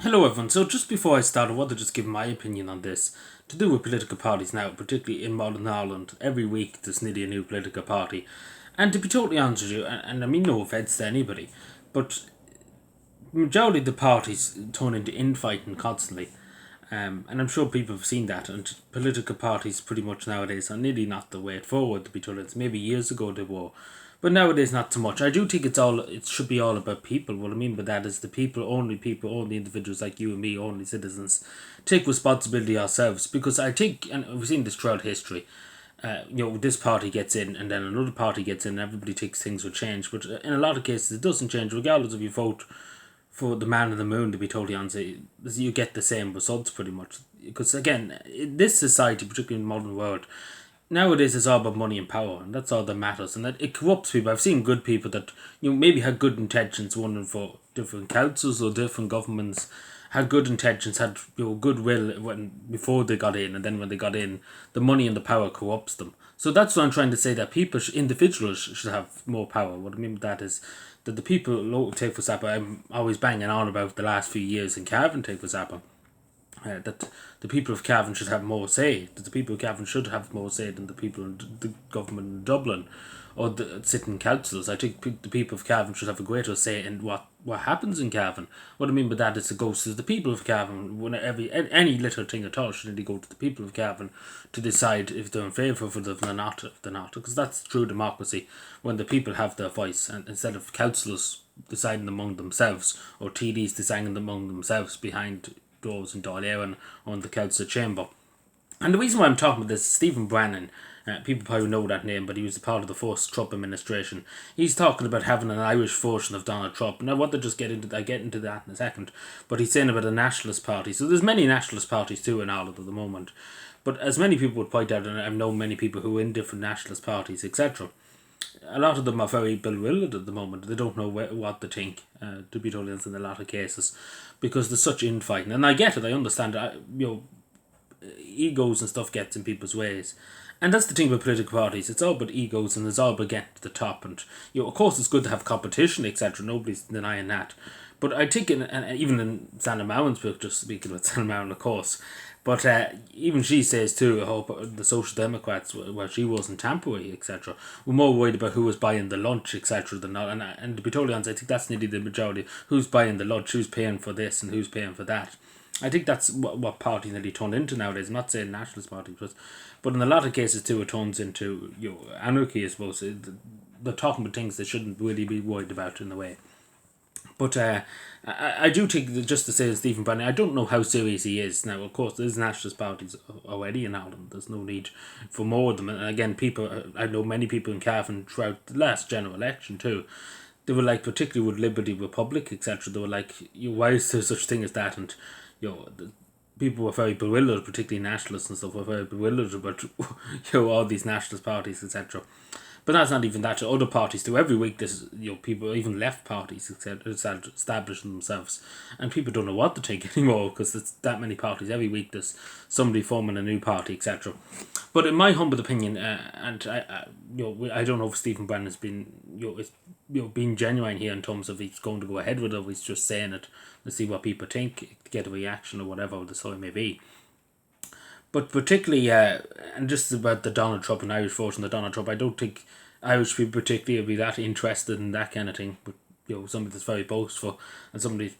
Hello, everyone. So, just before I start, I want to just give my opinion on this to do with political parties now, particularly in modern Ireland. Every week, there's nearly a new political party. And to be totally honest with you, and I mean no offence to anybody, but majority of the parties turn into infighting constantly. And I'm sure people have seen that, and political parties pretty much nowadays are nearly not the way forward, to be told. It's maybe years ago they were, but nowadays not so much. I do think it should be all about people. What I mean by that is the people, only individuals like you and me, only citizens, take responsibility ourselves. Because I think, and we've seen this throughout history, this party gets in and then another party gets in and everybody thinks things will change. But in a lot of cases, it doesn't change, regardless if you vote for the man in the moon, to be totally honest. You get the same results pretty much. Because again, in this society, particularly in the modern world, nowadays it's all about money and power, and that's all that matters. And that it corrupts people. I've seen good people that maybe had good intentions, running for different councils or different governments, had good intentions, had goodwill when before they got in, and then when they got in, the money and the power corrupts them. So that's what I'm trying to say. That individuals should have more power. What I mean by that is that the people take for example, I'm always banging on about the last few years in Cavan, take for example, that the people of Cavan should have more say, that the people of Cavan should have more say than the people in the government in Dublin or the sitting councils. I think the people of Cavan should have a greater say in what happens in Cavan. What I mean by that is it goes to the people of Cavan. When any little thing at all should really go to the people of Cavan to decide if they're in favour of it or they're not. If they're not, because that's true democracy, when the people have their voice, and instead of councillors deciding among themselves or TDs deciding among themselves behind doors in Dáil Éireann on the council chamber. And the reason why I'm talking about this is Stephen Bannon. People probably know that name, but he was a part of the first Trump administration. He's talking about having an Irish version of Donald Trump. And I want to just get into that in a second. But he's saying about a nationalist party. So there's many nationalist parties too in Ireland at the moment. But as many people would point out, and I've known many people who are in different nationalist parties, etc., a lot of them are very bewildered at the moment. They don't know what to think, to be totally honest, in a lot of cases, because there's such infighting. And I get it, I understand. Egos and stuff gets in people's ways. And that's the thing with political parties. It's all about egos and it's all about getting to the top. And of course, it's good to have competition, etc. Nobody's denying that. But I think, and even in Sandra Mowan's book, just speaking about Sandra Mowan, of course, but even she says too, I hope the Social Democrats, where she was in Tampa, etc., were more worried about who was buying the lunch, etc., than not. And to be totally honest, I think that's nearly the majority. Who's buying the lunch, who's paying for this, and who's paying for that. I think that's what parties nearly turn into nowadays. I'm not saying nationalist parties, but in a lot of cases too, it turns into anarchy. I suppose they're talking about things they shouldn't really be worried about in a way. But I do think that, just to say Stephen Bannon, I don't know how serious he is. Now, of course, there's nationalist parties already in Ireland. There's no need for more of them. And again, I know many people in Cavan throughout the last general election too. They were like, particularly with Liberty Republic, etc. They were like, why is there such thing as that? And the people were very bewildered, particularly nationalists and stuff, were very bewildered about all these nationalist parties, etc. But that's not even that. Other parties do. Every week, there's people, even left parties, etc., establishing themselves, and people don't know what to think anymore because there's that many parties. Every week, there's somebody forming a new party, etc. But in my humble opinion, and I don't know if Stephen Bannon has been being genuine here in terms of he's going to go ahead with it, or he's just saying it to see what people think, to get a reaction or whatever the story may be. But particularly, and just about the Donald Trump and Irish version of Donald Trump, I don't think Irish people particularly would be that interested in that kind of thing. But somebody that's very boastful and somebody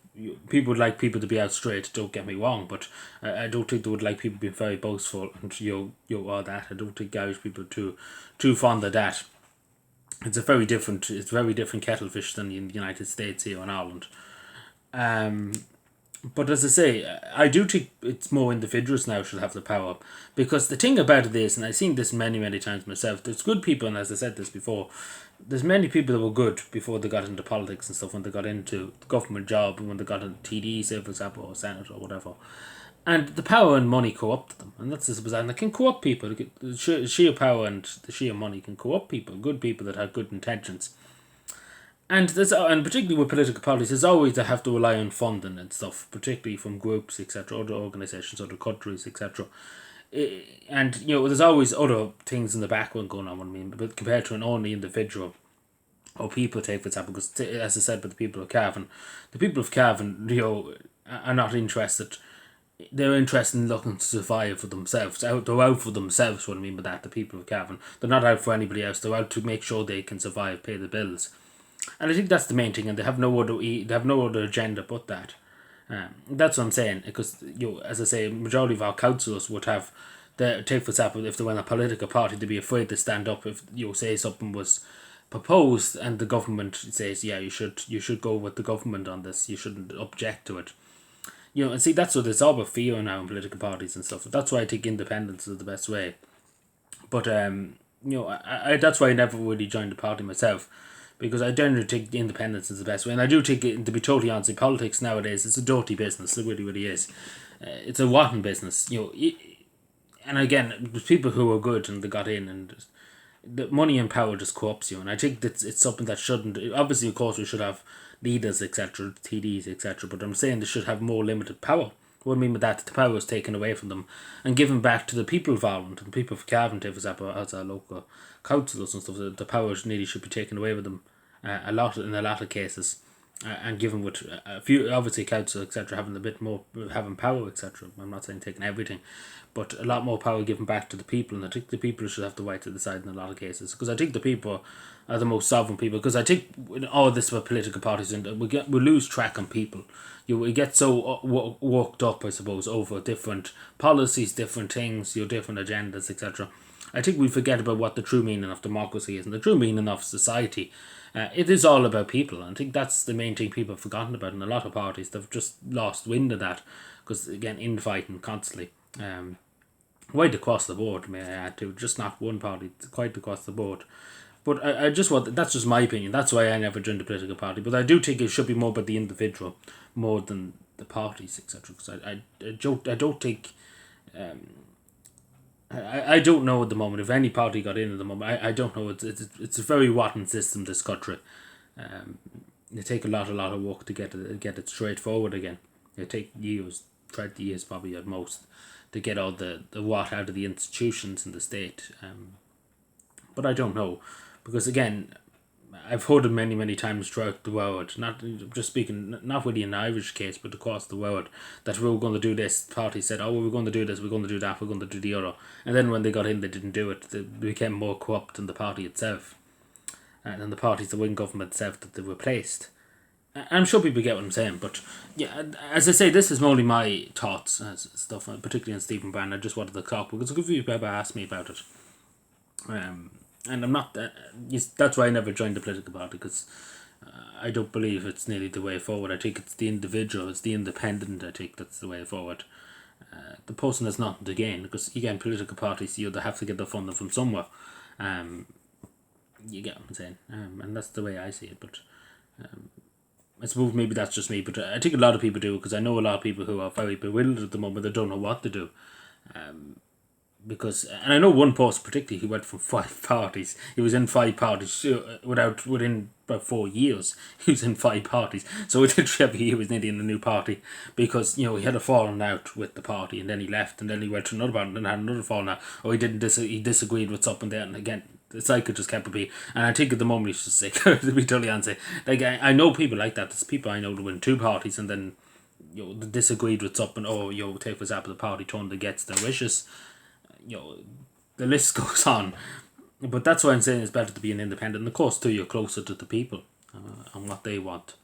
people would like people to be out straight. Don't get me wrong, but I don't think they would like people being very boastful and all that. I don't think Irish people are too fond of that. It's very different kettlefish than in the United States here in Ireland. Um, but as I say, I do think it's more individuals now should have the power, because the thing about it is, and I've seen this many many times myself. There's good people, and as I said this before, there's many people that were good before they got into politics and stuff. When they got into the government job, and when they got into TD, say for example, or Senate or whatever, and the power and money corrupt them, and that's the bizarre. And they can corrupt people. The sheer power and the sheer money can corrupt people. Good people that have good intentions. And particularly with political parties, there's always they have to rely on funding and stuff, particularly from groups, etc., other organisations, other countries, etc. And there's always other things in the background going on. I mean, but compared to an only individual or people, take for example, because as I said, with the people of Cavan, are not interested. They're interested in looking to survive for themselves. They're out for themselves. What I mean by that, the people of Cavan, they're not out for anybody else. They're out to make sure they can survive, pay the bills, and I think that's the main thing. And they have no other agenda but that. That's what I'm saying. Because as I say, majority of our councillors would have, take for example, if they were in a political party, they'd be afraid to stand up if say something was proposed and the government says, yeah, you should go with the government on this. You shouldn't object to it. And see, that's what it's all about, fear now in political parties and stuff. That's why I think independence is the best way. But I that's why I never really joined the party myself, because I generally think the independence is the best way. And I do think, to be totally honest, politics nowadays, it's a dirty business. It really, really is. It's a rotten business. And again, there's people who are good and they got in, and the money and power just corrupts you. And I think that it's something that shouldn't. Obviously, of course, we should have leaders, etc., TDs, etc. But I'm saying they should have more limited power. What I mean by that, the power is taken away from them and given back to the people of Ireland and the people of Cavan, for example, as our local councillors and stuff. The power nearly should be taken away with them, in a lot of cases, and given with a few, obviously, council, etc., having a bit more, having power, etc. I'm not saying taking everything, but a lot more power given back to the people, and I think the people should have the right to decide in a lot of cases, because I think the people are the most sovereign people. Because I think with all this about political parties, and we lose track on people. We get so worked up, I suppose, over different policies, different things, different agendas, etc. I think we forget about what the true meaning of democracy is and the true meaning of society. It is all about people, and I think that's the main thing people have forgotten about in a lot of parties. They've just lost wind of that, because again, infighting constantly. Right across the board, may I add, to just not one party, quite across the board. But I just want, that's just my opinion. That's why I never joined a political party. But I do think it should be more about the individual, more than the parties, etc. Because I don't think, I don't know at the moment if any party got in at the moment. I don't know. It's a very rotten system, this country. It take a lot of work to get it straight forward again. It take years, 20 years probably at most, to get all the rot out of the institutions in the state. But I don't know, because again, I've heard it many times throughout the world, not just speaking, not really in the Irish case, but across the world, that we were going to do this. The party said, oh, we're going to do this, we're going to do that, we're going to do the other. And then when they got in, they didn't do it. They became more corrupt than the party itself. And the parties that were in government itself that they replaced. I'm sure people get what I'm saying, but yeah, as I say, this is only my thoughts and stuff, particularly on Stephen Bannon. I just wanted to talk, because a few people ever asked me about it. And I'm not, that's why I never joined the political party, because I don't believe it's nearly the way forward. I think it's the individual, it's the independent, I think that's the way forward. The person has nothing to gain, because again, political parties, they have to get their funding from somewhere. You get what I'm saying, and that's the way I see it. But I suppose maybe that's just me, but I think a lot of people do, because I know a lot of people who are very bewildered at the moment. They don't know what to do. Because, and I know one person particularly who went from 5 parties. He was in 5 parties within about 4 years. He was in 5 parties. So within every year he was nearly in a new party, because he had a falling out with the party, and then he left, and then he went to another party, and then had another falling out, or he disagreed with something there, and again the cycle just kept repeating. And I think at the moment he's just sick. To be totally honest, like I know people like that. There's people I know that win 2 parties, and then they disagreed with something. Or take for example, the party turned against their wishes. The list goes on. But that's why I'm saying it's better to be an independent. And of course, too, you're closer to the people and what they want.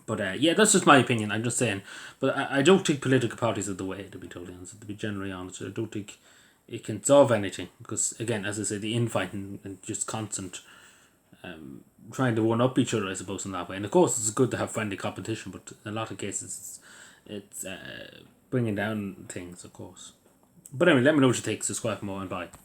But yeah, that's just my opinion. I'm just saying. But I don't think political parties are the way, to be totally honest. To be generally honest, I don't think it can solve anything. Because, again, as I say, the infighting and just constant trying to one-up each other, I suppose, in that way. And of course, it's good to have friendly competition, but in a lot of cases, it's bringing down things, of course. But anyway, let me know what you think. Subscribe for more, and bye.